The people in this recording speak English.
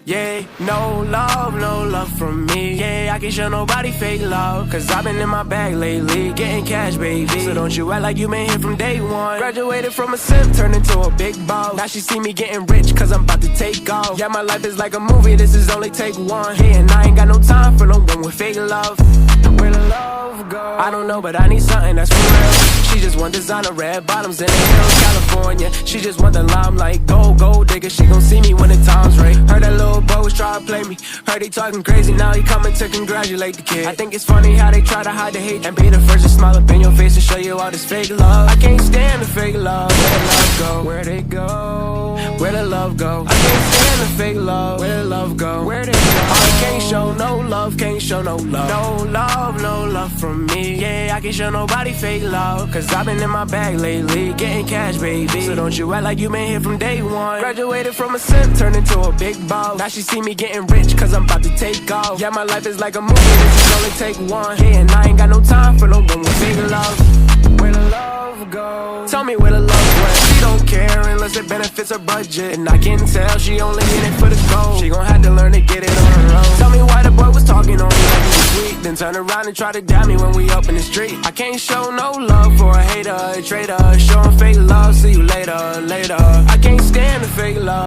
Yeah, no love from me. Yeah, I can't show nobody fake love, cause I've been in my bag lately, getting cash, baby. So don't you act like you been here from day one. Graduated from a simp, turned into a big boss. Now she see me getting rich, cause I'm about to take off. Yeah, my life is like a movie, this is only take one. Hey, and I ain't got no time for no one with fake love. Where the love go? I don't know, but I need something that's for real. She just want designer red bottoms in the hills, California. She just want the limelight, gold digger. She gon' see me when the time's right. Heard that little boy was try to play me. Heard he talking crazy, now he coming to congratulate the kid. I think it's funny how they try to hide the hate and be the first to smile up in your face and show you all this fake love. I can't stand the fake love. Where the love go? Where'd it go? Where the love go? I can't stand the fake love. Where the love go? Where'd it go? I can't show no love, can't show no love. No love from me. Yeah, I can't show nobody fake love, cause I've been in my bag lately, getting cash, baby. So don't you act like you been here from day one. Graduated from a simp, turned into a big boss. Now she see me getting rich, cause I'm about to take off. Yeah, my life is like a movie, this is only take one. Hey, and I ain't got no time for no one with fake love. Where the love go? Tell me where the love went. She don't care unless it benefits her budget, and I can tell she only in it for the gold. She gon' have to learn to get it on her own. Tell me why the boy was talking on me like he was sweet, then turn around and try to damn me when we up in the street. I can't show no love for a hater, a traitor. Showing fake love, see you later. I can't stand the fake love.